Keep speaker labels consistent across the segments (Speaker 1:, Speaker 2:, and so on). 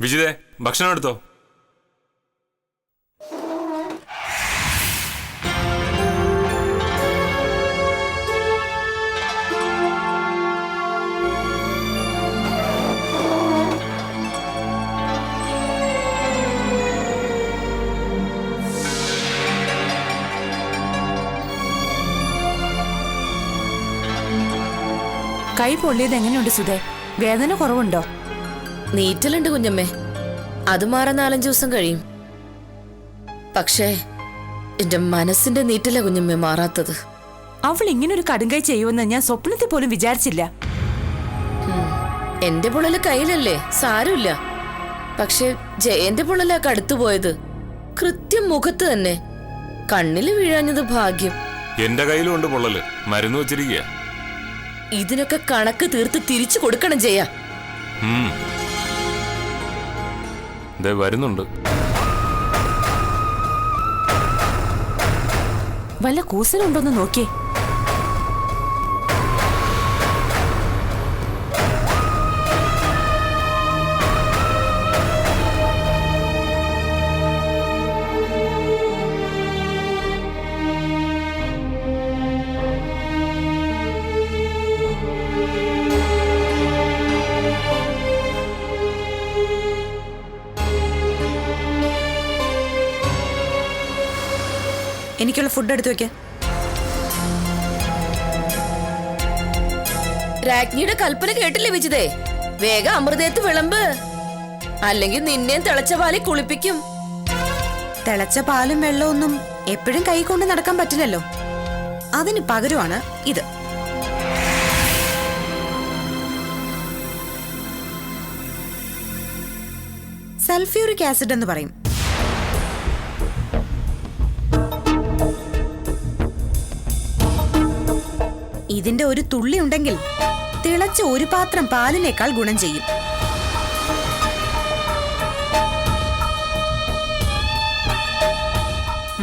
Speaker 1: വിജിതേ, ഭക്ഷണം എടുത്തോ?
Speaker 2: കൈ പൊള്ളിയത് എങ്ങനെയുണ്ട് സുധേ? വേദന കുറവുണ്ടോ?
Speaker 3: നീറ്റലുണ്ട് കുഞ്ഞമ്മേ, അത് മാറാൻ 4-5 ദിവസം കഴിയും. പക്ഷേ എന്റെ മനസ്സിന്റെ നീറ്റല കുഞ്ഞമ്മേ മാറാത്തത്.
Speaker 2: അവൾ ഇങ്ങനൊരു കടുങ്കൈ ചെയ്യുമെന്ന് ഞാൻ സ്വപ്നത്തിൽ പോലും വിചാരിച്ചില്ല.
Speaker 3: എന്റെ പൊള്ളല് കയ്യിലല്ലേ, സാരമില്ല. പക്ഷെ ജയന്റെ പൊള്ളലാ കടുത്തുപോയത്. കൃത്യം മുഖത്ത് തന്നെ. കണ്ണില് വീഴാഞ്ഞത് ഭാഗ്യം.
Speaker 1: എന്റെ കയ്യിലും ഉണ്ട് പൊള്ളല്, മരുന്ന് വെച്ചിരിക്കുക.
Speaker 3: ഇതിനൊക്കെ കണക്ക് തീർത്ത് തിരിച്ചു കൊടുക്കണം ജയ.
Speaker 1: വരുന്നുണ്ട്.
Speaker 2: വല്ല കൂസലുണ്ടോന്ന് നോക്കിയേ. എനിക്കുള്ള ഫുഡ് എടുത്തു വെക്ക.
Speaker 3: രാജ്ഞിയുടെ കൽപ്പന കേട്ടില്ലേ വിജിതേ? വേഗം അമൃതേത്ത് വിളമ്പ്, അല്ലെങ്കിൽ നിന്നെയും തിളച്ച പാലിൽ കുളിപ്പിക്കും.
Speaker 2: തിളച്ച പാലും വെള്ളമൊന്നും എപ്പോഴും കൈ കൊണ്ട് നടക്കാൻ പറ്റില്ലല്ലോ. അതിന് പകരമാണ് ഇത്. സൾഫ്യൂറിക് ആസിഡ് എന്ന് പറയും. ഇതിന്റെ ഒരു തുള്ളി ഉണ്ടെങ്കിൽ തിളച്ച ഒരു പാത്രം പാലിനേക്കാൾ ഗുണം ചെയ്യും.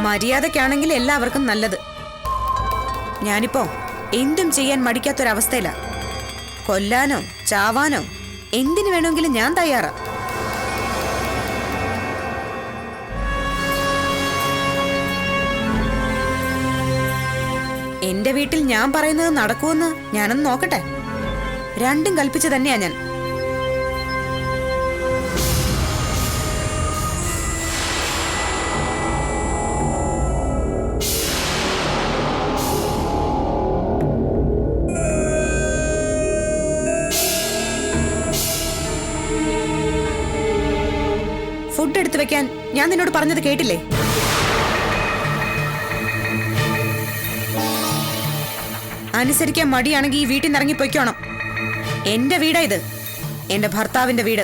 Speaker 2: മര്യാദക്കാണെങ്കിൽ എല്ലാവർക്കും നല്ലത്. ഞാനിപ്പോ എന്തും ചെയ്യാൻ മടിക്കാത്തൊരവസ്ഥയില. കൊല്ലാനോ ചാവാനോ എന്തിനു വേണമെങ്കിലും ഞാൻ തയ്യാറാ. എന്റെ വീട്ടിൽ ഞാൻ പറയുന്നത് നടക്കുമെന്ന് ഞാനൊന്ന് നോക്കട്ടെ. രണ്ടും കൽപ്പിച്ചു തന്നെയാ ഞാൻ. ഫുഡ് എടുത്തു വെക്കാൻ ഞാൻ നിന്നോട് പറഞ്ഞത് കേട്ടില്ലേ? അനുസരിക്കാൻ മടിയാണെങ്കിൽ ഈ വീട്ടിൽ നിന്ന് ഇറങ്ങിപ്പോയിക്കോണം. എന്റെ വീടാ ഇത്, എന്റെ ഭർത്താവിന്റെ വീട്.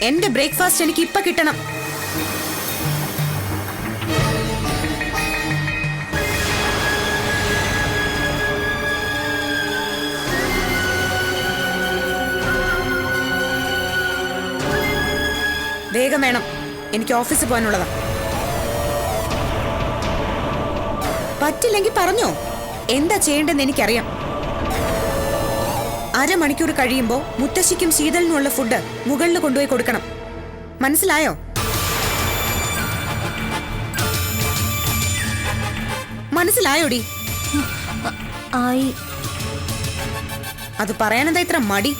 Speaker 2: എന്റെ ബ്രേക്ക്ഫാസ്റ്റ് എനിക്ക് ഇപ്പൊ കിട്ടണം. വേഗം വേണം, എനിക്ക് ഓഫീസിൽ പോകാനുള്ളതാ. പറ്റില്ലെങ്കിൽ പറഞ്ഞോ, എന്താ ചെയ്യേണ്ടെന്ന് എനിക്കറിയാം. അരമണിക്കൂർ കഴിയുമ്പോ മുത്തശ്ശിക്കും ശീതളിനുമുള്ള ഫുഡ് മുകളിൽ കൊണ്ടുപോയി കൊടുക്കണം. മനസ്സിലായോ? മനസ്സിലായോടി? അത് പറയാനെന്താ ഇത്ര മടി?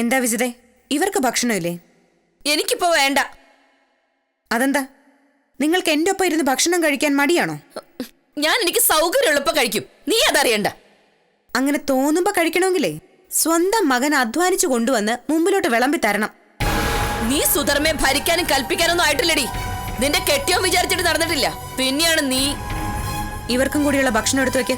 Speaker 2: എന്താ വിജിതേ, ഇവർക്ക് ഭക്ഷണമില്ലേ?
Speaker 3: എനിക്കിപ്പോ വേണ്ട.
Speaker 2: അതെന്താ, നിങ്ങൾക്ക് എന്റെ ഒപ്പം ഇരുന്ന് ഭക്ഷണം കഴിക്കാൻ മടിയാണോ?
Speaker 3: എനിക്ക് സൗകര്യമുള്ളപ്പോ കഴിക്കും, നീ അതറിയണ്ട.
Speaker 2: അങ്ങനെ തോന്നുമ്പോ കഴിക്കണമെങ്കിലേ സ്വന്തം മകൻ അധ്വാനിച്ചു കൊണ്ടുവന്ന് മുമ്പിലോട്ട് വിളമ്പി തരണം.
Speaker 3: നീ സുധർമ്മയെ ഭരിക്കാനും കൽപ്പിക്കാനൊന്നും ആയിട്ടില്ലടി. നിന്റെ കെട്ടിയോ വിചാരിച്ചിട്ട് നടന്നിട്ടില്ല. പിന്നെയാണ് നീ.
Speaker 2: ഇവർക്കും കൂടിയുള്ള ഭക്ഷണം എടുത്തു വെക്ക്.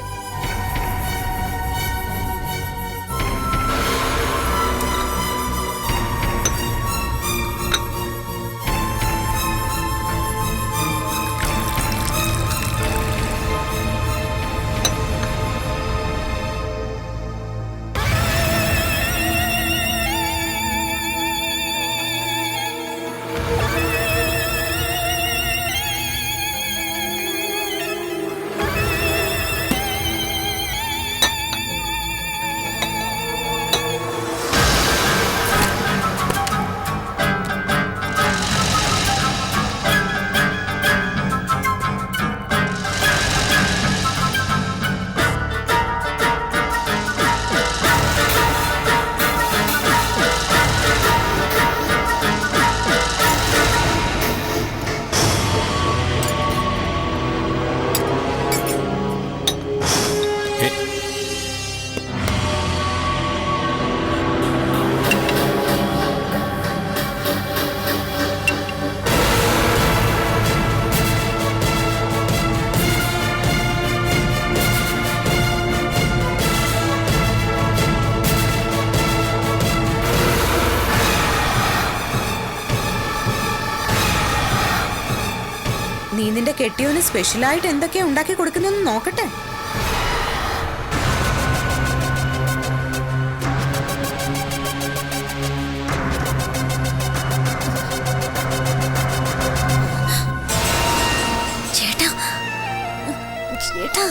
Speaker 2: നീ നിന്റെ കെട്ടിയോന് സ്പെഷ്യലായിട്ട് എന്തൊക്കെയാ ഉണ്ടാക്കി കൊടുക്കുന്നെന്ന് നോക്കട്ടെ. ചേട്ടാ, ചേട്ടാ,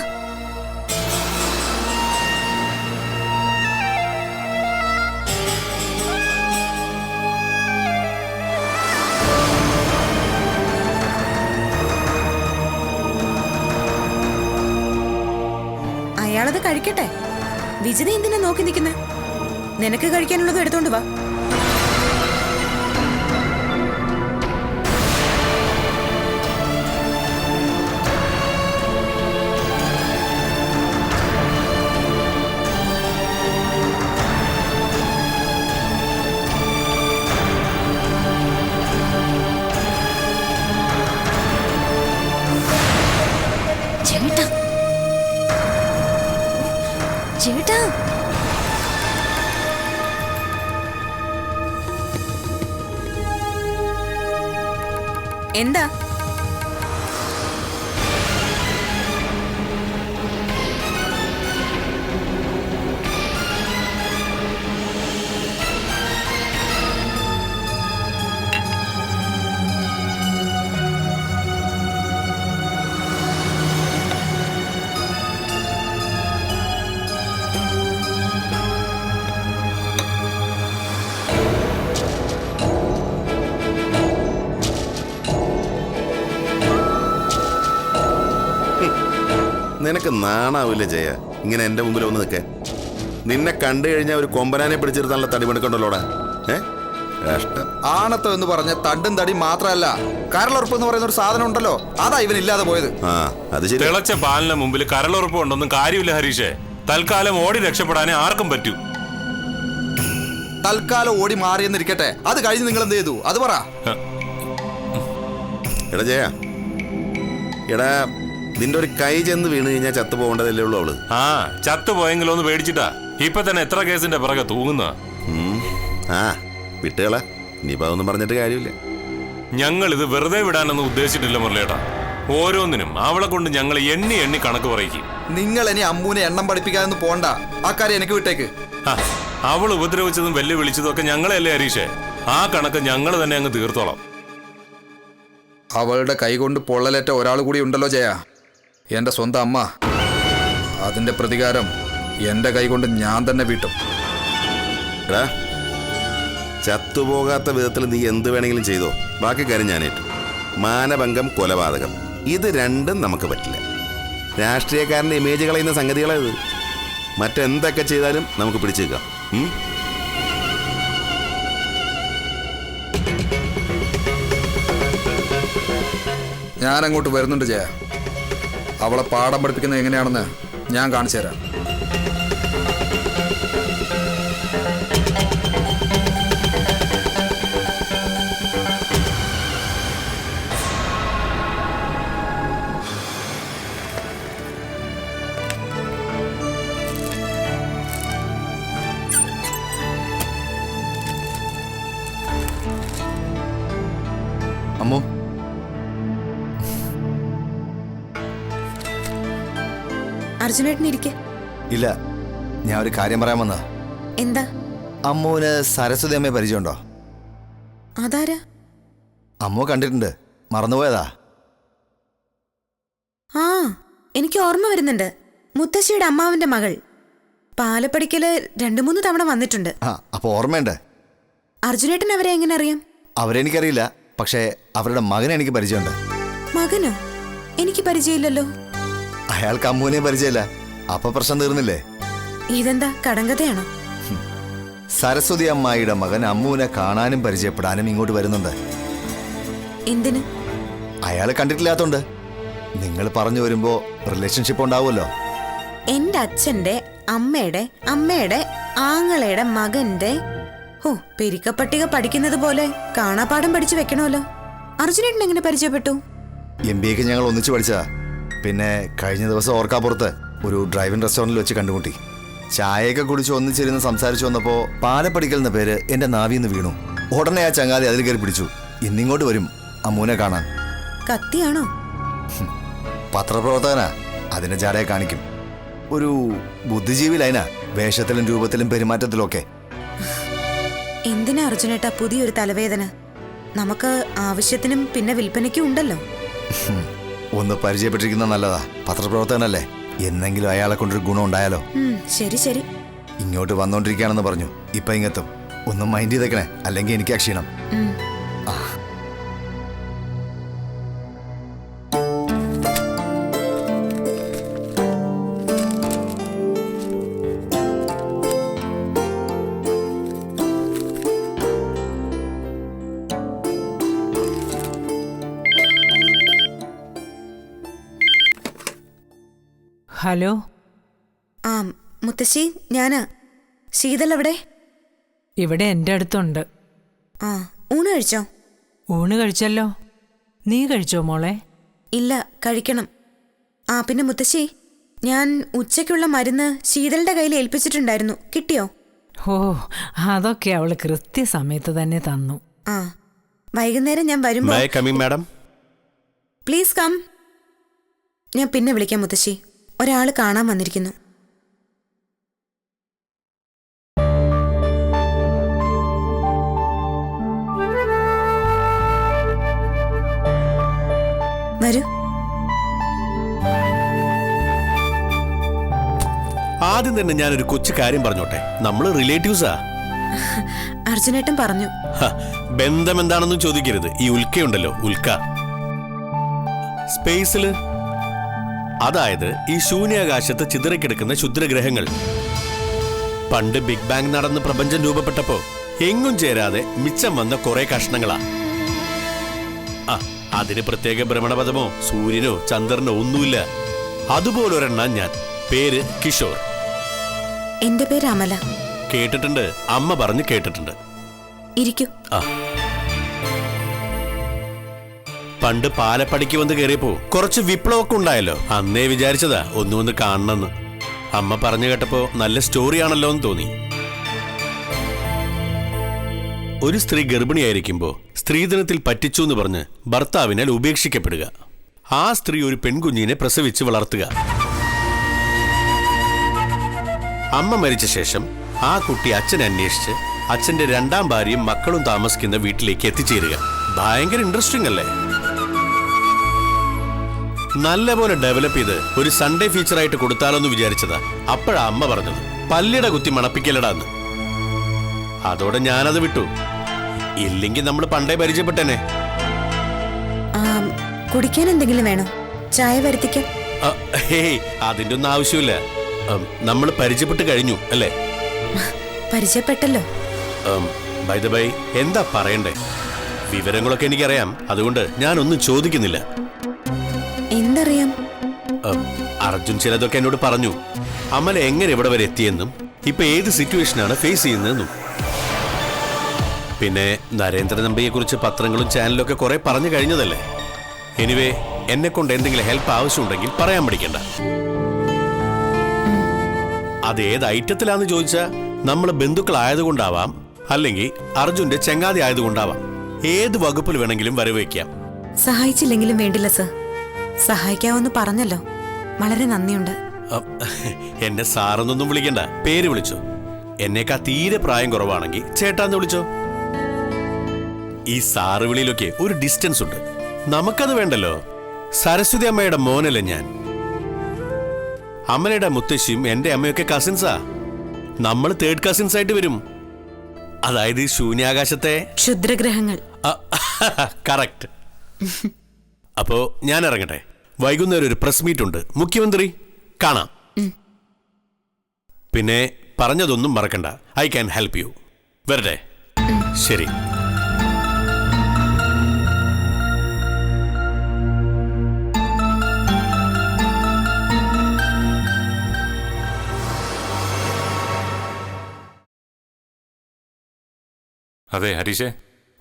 Speaker 2: അയാളത് കഴിക്കട്ടെ. വിജിത എന്തിനാ നോക്കി നിൽക്കുന്നെ? നിനക്ക് കഴിക്കാനുള്ളത് എടുത്തോണ്ട് വാ. ചേട്ടാ, ചേട്ടാ, എന്താ?
Speaker 4: നിനക്ക് നാണാവില്ല ജയ ഇങ്ങനെ എന്റെ മുമ്പിൽ വന്ന് നിൽക്കാൻ? നിന്നെ കണ്ടു കഴിഞ്ഞാൽ ഒരു കൊമ്പനാനെ പിടിച്ചെടുത്താനുള്ള തടിമെടുക്കണ്ടല്ലോടാ. കഷ്ടം.
Speaker 5: ആണത്തം എന്ന് പറഞ്ഞ തണ്ടും തടി മാത്രമല്ല, കരളുറപ്പ് എന്ന് പറയുന്ന ഒരു സാധനം ഉണ്ടല്ലോ, അതാ ഇവനില്ലാതെ പോയത്.
Speaker 4: ആ അത് ശരി.
Speaker 1: തിളച്ച പാലിന് മുമ്പിൽ കരളുറപ്പ് ഉണ്ടൊന്നും കാര്യമില്ല ഹരീഷേ. തൽക്കാലം ഓടി രക്ഷപ്പെടാനേ ആർക്കും പറ്റൂ.
Speaker 5: തൽക്കാലം ഓടി മാറിയെന്നിരിക്കട്ടെ, അത് കഴിഞ്ഞ് നിങ്ങൾ എന്ത് ചെയ്തു അത് പറ.
Speaker 4: എടാ ജയ, എടാ നിന്റെ ഒരു കൈ ചെന്ന് വീണ് കഴിഞ്ഞാൽ ചത്തു പോകേണ്ടതല്ലേ ഉള്ളൂ അവള്.
Speaker 1: ആ ചത്തുപോയെങ്കിലോ ഒന്ന് പേടിച്ചിട്ടാ ഇപ്പൊ തന്നെ എത്ര കേസിന്റെ പിറകെ തൂങ്ങുന്ന.
Speaker 4: ആ വിട്ടുകളാ, ഇനിയിപ്പോ അതൊന്നും പറഞ്ഞിട്ട് കാര്യമില്ല.
Speaker 1: ഞങ്ങൾ ഇത് വെറുതെ വിടാനൊന്നും ഉദ്ദേശിച്ചിട്ടില്ല മുരളിയേട്ടാ. ഓരോന്നിനും അവളെ കൊണ്ട് ഞങ്ങൾ എണ്ണി എണ്ണി കണക്ക് പറയിക്കും.
Speaker 5: നിങ്ങൾ ഇനി അമ്മൂനെ എണ്ണം പഠിപ്പിക്കാനൊന്നും പോണ്ട, ആ കാര്യം എനിക്ക് വിട്ടേക്ക്.
Speaker 1: അവൾ ഉപദ്രവിച്ചതും വെല്ലുവിളിച്ചതും ഒക്കെ ഞങ്ങളെയല്ലേ ഹരീഷേ. ആ കണക്ക് ഞങ്ങൾ തന്നെ അങ്ങ് തീർത്തോളാം.
Speaker 5: അവളുടെ കൈ കൊണ്ട് പൊള്ളലേറ്റ ഒരാൾ കൂടി ഉണ്ടല്ലോ ജയ, എൻ്റെ സ്വന്തം അമ്മ. അതിൻ്റെ പ്രതികാരം എൻ്റെ കൈ കൊണ്ട് ഞാൻ തന്നെ വീട്ടും.
Speaker 4: എടാ ചത്തുപോകാത്ത വിധത്തിൽ നീ എന്ത് വേണമെങ്കിലും ചെയ്തോ, ബാക്കി കാര്യം ഞാനേറ്റു. മാനഭംഗം, കൊലപാതകം, ഇത് രണ്ടും നമുക്ക് പറ്റില്ല. രാഷ്ട്രീയക്കാരൻ്റെ ഇമേജ് കളയുന്ന സംഗതികളായത്. മറ്റെന്തൊക്കെ ചെയ്താലും നമുക്ക് പിടിച്ചു നിൽക്കാം.
Speaker 5: ഞാൻ അങ്ങോട്ട് വരുന്നുണ്ട് ജയ. അവളെ പാഠം പഠിപ്പിക്കുന്നത് എങ്ങനെയാണെന്ന് ഞാൻ കാണിച്ചു തരാം.
Speaker 6: അമ്മോ,
Speaker 2: അർജുനേട്ടൻ ഇരിക്കെ.
Speaker 6: ഇല്ല, ഞാൻ ഒരു കാര്യം പറയാൻ വന്നതാ.
Speaker 2: എന്താ?
Speaker 6: അമ്മുവിന് സരസ്വതി അമ്മയെ പരിചയമുണ്ടോ?
Speaker 2: അതാരാ?
Speaker 6: അമ്മു കണ്ടിട്ടുണ്ട്, മറന്നുപോയതാ.
Speaker 2: ആ, എനിക്ക് ഓർമ്മ വരുന്നുണ്ട്. മുത്തശ്ശിയുടെ അമ്മാവന്റെ മകൾ. പാലപ്പടിക്കല് 2-3 തവണ വന്നിട്ടുണ്ട്.
Speaker 6: ആ, അപ്പൊ ഓർമ്മയുണ്ട്.
Speaker 2: അർജുനേട്ടൻ അവരെ എങ്ങനെ അറിയാം?
Speaker 6: അവരെനിക്കറിയില്ല, പക്ഷേ അവരുടെ മകനെ എനിക്ക് പരിചയമുണ്ട്.
Speaker 2: മകനോ? എനിക്ക് പരിചയമില്ലല്ലോ.
Speaker 6: അയാൾക്ക് അമ്മുവിനെ പരിചയമില്ല, അപ്പൊ പ്രശ്നം തീർന്നില്ലേ?
Speaker 2: ഇതെന്താ കടങ്കഥയാണോ?
Speaker 6: സരസ്വതി അമ്മായിയുടെ മകൻ അമ്മുവിനെ കാണാനും പരിചയപ്പെടാനും ഇങ്ങോട്ട് വരുന്നുണ്ട്.
Speaker 2: എന്തിന്?
Speaker 6: അയാളെ കണ്ടിട്ടില്ലാത്തോണ്ട്. നിങ്ങൾ പറഞ്ഞു വരുമ്പോ റിലേഷൻഷിപ്പ് ഉണ്ടാവുമല്ലോ.
Speaker 2: എന്റെ അച്ഛന്റെ അമ്മയുടെ ആങ്ങളയുടെ മകന്റെ പെരിക്കപ്പട്ടിക പഠിക്കുന്നത് പോലെ കാണാപ്പാഠം പഠിച്ചു വെക്കണമല്ലോ. അർജുനേട്ടൻ എങ്ങനെ പരിചയപ്പെട്ടു?
Speaker 6: MBAക്ക് ഞങ്ങൾ ഒന്നിച്ചു പഠിച്ചതാ. പിന്നെ കഴിഞ്ഞ ദിവസം ഓർക്കാപ്പുറത്ത് ഒരു ഡ്രൈവിംഗ് റെസ്റ്റോറൻറ്റിൽ വെച്ച് കണ്ടുമുട്ടി. ചായയൊക്കെ കുടിച്ച് ഒന്നിച്ചിരുന്ന് സംസാരിച്ചു വന്നപ്പോ പാലപ്പടിക്കൽ എന്ന പേര് എന്റെ നാവിന്ന് വീണു. ഉടനെ ആ ചങ്ങാതി അതിൽ കയറി പിടിച്ചു. ഇന്നിങ്ങോട്ട് വരും അമ്മൂനെ കാണാൻ.
Speaker 2: കത്തിയാണോ?
Speaker 6: പത്രപ്രവർത്തകനാ, അതിനെ ജാടയെ കാണിക്കും. ഒരു ബുദ്ധിജീവി ലൈനാ, വേഷത്തിലും രൂപത്തിലും പെരുമാറ്റത്തിലും ഒക്കെ.
Speaker 2: എന്തിനാ അർജുനേട്ടാ പുതിയൊരു തലവേദന? നമുക്ക് ആവശ്യത്തിനും പിന്നെ വിൽപ്പനയ്ക്കും ഉണ്ടല്ലോ.
Speaker 6: ഒന്ന് പരിചയപ്പെട്ടിരിക്കുന്ന നല്ലതാ. പത്രപ്രവർത്തകനല്ലേ, എന്നെങ്കിലും അയാളെ കൊണ്ടൊരു ഗുണം ഉണ്ടായാലോ.
Speaker 2: ശരി ശരി.
Speaker 6: ഇങ്ങോട്ട് വന്നോണ്ടിരിക്കുകയാണെന്ന് പറഞ്ഞു, ഇപ്പൊ ഇങ്ങെത്തും. ഒന്നും മൈൻഡ് ചെയ്തേക്കണേ, അല്ലെങ്കിൽ എനിക്ക് ആ ക്ഷീണം.
Speaker 7: ഹലോ.
Speaker 2: ആ മുത്തശ്ശി, ഞാനാ. ശീതൾ എവിടെ?
Speaker 7: ഇവിടെ എൻ്റെ അടുത്തുണ്ട്.
Speaker 2: ആ, ഊണ് കഴിച്ചോ?
Speaker 7: ഊണ് കഴിച്ചല്ലോ. നീ കഴിച്ചോ മോളെ?
Speaker 2: ഇല്ല, കഴിക്കണം. ആ പിന്നെ മുത്തശ്ശി, ഞാൻ ഉച്ചയ്ക്കുള്ള മരുന്ന് ശീതളുടെ കയ്യിൽ ഏൽപ്പിച്ചിട്ടുണ്ടായിരുന്നു. കിട്ടിയോ?
Speaker 7: ഓ, അതൊക്കെ അവള് കൃത്യസമയത്ത് തന്നെ തന്നു.
Speaker 2: ആ, വൈകുന്നേരം ഞാൻ വരുമ്പോ
Speaker 1: മാഡം,
Speaker 2: പ്ലീസ് കം. ഞാൻ പിന്നെ വിളിക്കാം മുത്തശ്ശി, ഒരാൾ കാണാൻ വന്നിരിക്കുന്നു. വരൂ.
Speaker 8: ആദ്യം തന്നെ ഞാനൊരു കൊച്ചു കാര്യം പറഞ്ഞോട്ടെ. നമ്മള് റിലേറ്റീവ്സാ.
Speaker 2: അർജുനേട്ടൻ പറഞ്ഞു.
Speaker 8: ബന്ധം എന്താണെന്നും ചോദിക്കരുത്. ഈ ഉൽക്കയുണ്ടല്ലോ, ഉൽക്ക സ്പേസില്, അതായത് ഈ ശൂന്യാകാശത്ത് ചിതറിക്കിടക്കുന്ന ക്ഷുദ്രഗ്രഹങ്ങൾ. പണ്ട് ബിഗ് ബാങ് നടന്ന് പ്രപഞ്ചം രൂപപ്പെട്ടപ്പോ എങ്ങും ചേരാതെ മിച്ചം വന്ന കുറെ കഷ്ണങ്ങളാ. അതിന് പ്രത്യേക ഭ്രമണപഥമോ സൂര്യനോ ചന്ദ്രനോ ഒന്നുമില്ല. അതുപോലൊരെണ്ണം ഞാൻ. പേര് കിഷോർ.
Speaker 2: എന്റെ പേര് അമല.
Speaker 8: കേട്ടിട്ടുണ്ട്, അമ്മ പറഞ്ഞ് കേട്ടിട്ടുണ്ട്.
Speaker 2: ഇരിക്കൂ.
Speaker 8: പണ്ട് പാലപ്പടിക്ക് വന്ന് കയറിയപ്പോ കുറച്ച് വിപ്ലവമൊക്കെ ഉണ്ടായല്ലോ. അന്നേ വിചാരിച്ചതാ ഒന്നു കാണണമെന്ന്. അമ്മ പറഞ്ഞു കേട്ടപ്പോ നല്ല സ്റ്റോറിയാണല്ലോ എന്ന് തോന്നി. ഒരു സ്ത്രീ ഗർഭിണിയായിരിക്കുമ്പോ സ്ത്രീധനത്തിൽ പറ്റിച്ചു എന്ന് പറഞ്ഞ് ഭർത്താവിനാൽ ഉപേക്ഷിക്കപ്പെടുക. ആ സ്ത്രീ ഒരു പെൺകുഞ്ഞിനെ പ്രസവിച്ച് വളർത്തുക. അമ്മ മരിച്ച ശേഷം ആ കുട്ടി അച്ഛനെ അന്വേഷിച്ച് അച്ഛന്റെ 2ാം ഭാര്യയും മക്കളും താമസിക്കുന്ന വീട്ടിലേക്ക് എത്തിച്ചേരുക. ഭയങ്കര ഇൻട്രസ്റ്റിംഗ് അല്ലേ? നല്ലപോലെ ഡെവലപ്പ് ചെയ്ത് ഒരു സൺഡേ ഫീച്ചറായിട്ട് കൊടുത്താലോന്ന് വിചാരിച്ചതാ. അപ്പോഴാ അമ്മ പറഞ്ഞത്, പല്ലിട കുത്തി മണപ്പിക്കലടാന്ന്. അതോടെ ഞാനത് വിട്ടു. ഇല്ലെങ്കിൽ നമ്മൾ പണ്ടേ പരിചയപ്പെട്ടനെ.
Speaker 2: കുടിക്കാൻ എന്തെങ്കിലും വേണോ? ചായ വരുത്തിക്കാം.
Speaker 8: ഹേയ്, അതിന്റെ ഒന്നും ആവശ്യമില്ല. നമ്മൾ പരിചയപ്പെട്ട് കഴിഞ്ഞു അല്ലേ?
Speaker 2: പരിചയപ്പെട്ടല്ലോ.
Speaker 8: ബൈ ദ ബൈ, എന്താ പറയണ്ടേ? വിവരങ്ങളൊക്കെ എനിക്കറിയാം, അതുകൊണ്ട് ഞാനൊന്നും ചോദിക്കുന്നില്ല.
Speaker 2: എന്തറിയാം?
Speaker 8: അർജുൻ ചിലതൊക്കെ എന്നോട് പറഞ്ഞു. അമല എങ്ങനെ ഇവിടെ വരെ എത്തിയെന്നും ഇപ്പൊ ഏത് സിറ്റുവേഷനാണ് ഫേസ് ചെയ്യുന്നതെന്നും. പിന്നെ നരേന്ദ്ര നമ്പിയെ കുറിച്ച് പത്രങ്ങളും ചാനലും ഒക്കെ കുറെ പറഞ്ഞു കഴിഞ്ഞതല്ലേ. എനിവേ, എന്നെ കൊണ്ട് എന്തെങ്കിലും ഹെൽപ്പ് ആവശ്യമുണ്ടെങ്കിൽ പറയാൻ പഠിക്കണ്ട. അത് ഏത് ഐറ്റത്തിലാന്ന് ചോദിച്ചാ നമ്മൾ ബന്ധുക്കളായതുകൊണ്ടാവാം, അല്ലെങ്കിൽ അർജുന്റെ ചെങ്ങാതി ആയതുകൊണ്ടാവാം. ഏത് വകുപ്പിൽ വേണമെങ്കിലും വരവേക്കാം.
Speaker 2: സഹായിച്ചില്ലെങ്കിലും വേണ്ടില്ല സർ. സഹായിക്കാവെന്ന് പറഞ്ഞല്ലോ, വളരെ നന്ദിയുണ്ട്.
Speaker 8: എന്നെ സാറെന്നൊന്നും വിളിക്കണ്ട, പേര് വിളിച്ചോ. എന്നേക്കാ തീരെ പ്രായം കുറവാണെങ്കിൽ ചേട്ടാന്ന് വിളിച്ചോ. ഈ സാറ് വിളിയിലൊക്കെ ഒരു ഡിസ്റ്റൻസ് ഉണ്ട്. നമുക്കത് വേണ്ടല്ലോ. സരസ്വതി അമ്മയുടെ മോനല്ലേ ഞാൻ. അമ്മയുടെ മുത്തശ്ശിയും എന്റെ അമ്മയൊക്കെ കസിൻസാ. നമ്മൾ തേർഡ് കസിൻസ് ആയിട്ട് വരും. അതായത് ശൂന്യാകാശത്തെ
Speaker 2: ക്ഷുദ്രഗ്രഹങ്ങൾ.
Speaker 8: കറക്റ്റ്. അപ്പോ ഞാൻ ഇറങ്ങട്ടെ. വൈകുന്നേരം ഒരു പ്രസ് മീറ്റ് ഉണ്ട്. മുഖ്യമന്ത്രി കാണാം. പിന്നെ പറഞ്ഞതൊന്നും മറക്കണ്ട. I can help you. വരട്ടെ. ശരി.
Speaker 1: അതെ ഹരീഷേ,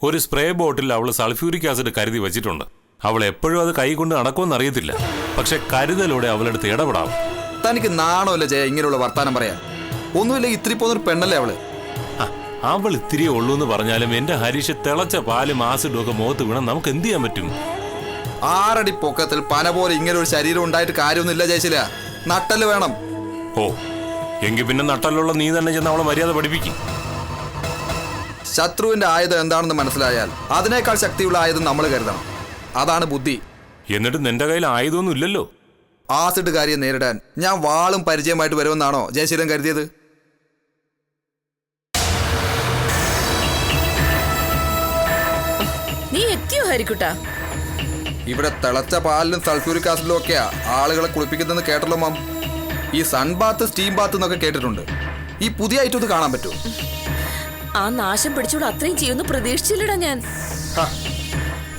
Speaker 1: ഒരു സ്പ്രേ ബോട്ടിൽ അവൾ സൾഫ്യൂരിക് ആസിഡ് കരുതി വെച്ചിട്ടുണ്ട്. അവൾ എപ്പോഴും അത് കൈ കൊണ്ട് നടക്കുമെന്ന് അറിയത്തില്ല. പക്ഷെ കരുതലോടെ അവളെടുത്ത് ഇടപെടാം.
Speaker 5: തനിക്ക് നാണമല്ല ജയ ഇങ്ങനെയുള്ള വർത്താനം പറയാൻ? ഒന്നുമില്ല, ഇത്തിരി പോകുന്നൊരു പെണ്ണല്ലേ അവള്.
Speaker 1: അവൾ ഇത്തിരിയേ ഉള്ളൂ എന്ന് പറഞ്ഞാലും എന്റെ ഹരീഷ് തിളച്ച പാലും ആസിഡും ഒക്കെ മുഖത്ത് വീണാൽ നമുക്ക് എന്ത് ചെയ്യാൻ പറ്റും?
Speaker 5: 6 അടി പൊക്കത്തിൽ പന പോലെ ഇങ്ങനെ ഒരു ശരീരം ഉണ്ടായിട്ട് കാര്യമൊന്നുമില്ല ജയശില. നട്ടല് വേണം.
Speaker 1: ഓ, എങ്കിൽ പിന്നെ നട്ടലുള്ള നീ തന്നെ ചെന്ന് അവളെ മര്യാദ പഠിപ്പിക്കും.
Speaker 5: ശത്രുവിന്റെ ആയുധം എന്താണെന്ന് മനസ്സിലായാൽ അതിനേക്കാൾ ശക്തിയുള്ള ആയുധം നമ്മൾ കരുതണം. അതാണ് ബുദ്ധി.
Speaker 1: എന്നിട്ട് നിന്റെ കയ്യിൽ ആയുധമൊന്നും ഇല്ലല്ലോ.
Speaker 5: ആസിഡുകാരിയെ നേരിടാൻ ഞാൻ വാളും പരിചയമായിട്ട് വരുമെന്നാണോ ജയശീലൻ കരുതിയത്?
Speaker 3: നീ എത്തിയോ ഹരിക്കുട്ടാ?
Speaker 5: ഇവിടെ തിളച്ച പാലിലും സൾഫ്യൂരിക് ആസിഡിലും ഒക്കെയാ ആളുകളെ കുളിപ്പിക്കുന്നതെന്ന് കേട്ടല്ലോ മാം. ഈ സൺ ബാത്ത്, സ്റ്റീം ബാത്ത് എന്നൊക്കെ കേട്ടിട്ടുണ്ട്. ഈ പുതിയ ഐറ്റം ഒന്ന് കാണാൻ പറ്റുമോ?
Speaker 3: ആ നാശം പിടിച്ചോട് അത്രയും ചെയ്യുന്നു പ്രതീക്ഷിച്ചില്ലടാ ഞാൻ.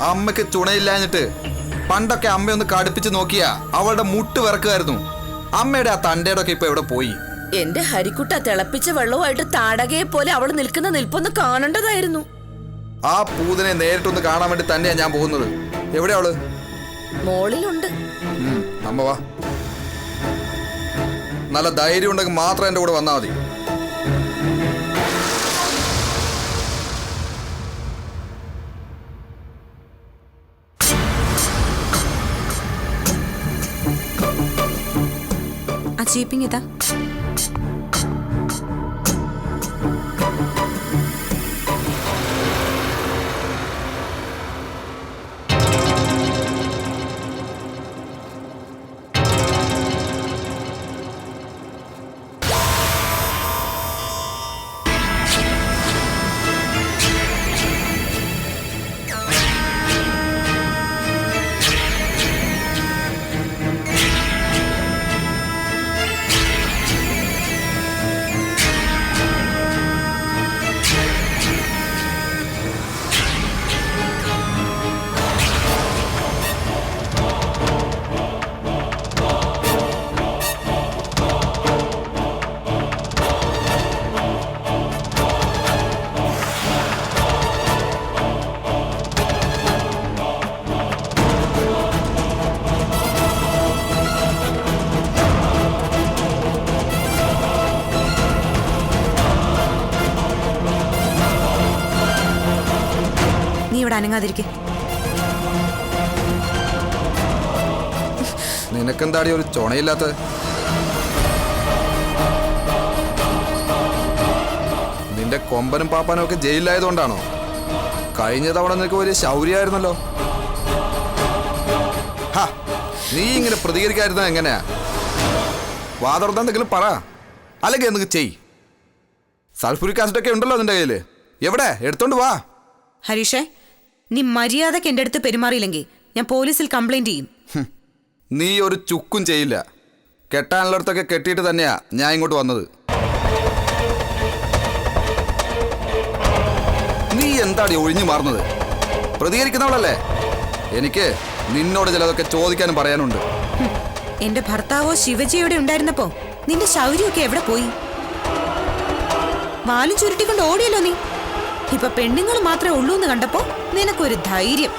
Speaker 5: അമ്മയ്ക്ക് ചുണയില്ലാഞ്ഞിട്ട് പണ്ടൊക്കെ അമ്മയൊന്ന് കടുപ്പിച്ച് നോക്കിയാ അവളുടെ മുട്ട് വിറക്കുമായിരുന്നു. അമ്മയുടെ ആ തണ്ടയുടെ ഒക്കെ ഇപ്പൊ എവിടെ പോയി?
Speaker 3: എന്റെ ഹരിക്കുട്ട തിളപ്പിച്ച വെള്ളവുമായിട്ട് താടകയെ പോലെ അവൾ നിൽക്കുന്ന നിൽപ്പൊന്ന് കാണേണ്ടതായിരുന്നു.
Speaker 5: ആ പൂതിനെ നേരിട്ടൊന്ന് കാണാൻ വേണ്ടി തന്നെയാ ഞാൻ പോകുന്നത്. എവിടെയാ അവള്?
Speaker 3: മോളിലുണ്ട്.
Speaker 5: അമ്മ വാ. നല്ല ധൈര്യം ഉണ്ടെങ്കിൽ മാത്രം എന്റെ കൂടെ വന്നാൽ മതി.
Speaker 2: ആ ചീപ്പിങ് ഇതാ. ഇവിടെ അനങ്ങാതിരിക്കെ.
Speaker 5: നിനക്കെന്താടി ഒരു ചുണയില്ലാത്ത? നിന്റെ കൊമ്പനും പാപ്പാനും ഒക്കെ ജയിലിലായതുകൊണ്ടാണോ? കഴിഞ്ഞ തവണ നിനക്ക് വലിയ ശൗര്യായിരുന്നല്ലോ. നീ ഇങ്ങനെ പ്രതികരിക്കാതിരുന്ന എങ്ങനെയാ? വാതുറന്നെന്തെങ്കിലും പറ, അല്ലെങ്കിൽ എന്തെങ്കിലും ചെയ്. സൾഫ്യൂരിക് ആസിഡ് ഒക്കെ ഉണ്ടല്ലോ നിന്റെ കയ്യില്. എവിടെ? എടുത്തോണ്ട് വാ.
Speaker 2: ഹരീഷേ, നീ മര്യാദക്ക് എൻ്റെ അടുത്ത് പെരുമാറിയില്ലെങ്കിൽ ഞാൻ പോലീസിൽ കംപ്ലൈന്റ് ചെയ്യും.
Speaker 5: നീ ഒരു ചുക്കും ചെയ്യില്ല. കെട്ടാനുള്ളിടത്തൊക്കെ കെട്ടിയിട്ട് തന്നെയാ ഞാൻ ഇങ്ങോട്ട് വന്നത്. നീ എന്താടി ഒഴിഞ്ഞു മാറുന്നത്? പ്രതികരിക്കുന്നവളല്ലേ? എനിക്ക് നിന്നോട് ചിലതൊക്കെ ചോദിക്കാനും പറയാനുണ്ട്.
Speaker 2: എന്റെ ഭർത്താവോ ശിവജിയോടെ ഉണ്ടായിരുന്നപ്പോ നിന്റെ ശൗര്യമൊക്കെ എവിടെ പോയി? വാലും ചുരുട്ടിക്കൊണ്ട് ഓടിയല്ലോ നീ. ഇപ്പൊ പെണ്ണുങ്ങൾ മാത്രമേ ഉള്ളൂ എന്ന് കണ്ടപ്പോ നിനക്കൊരു ധൈര്യം.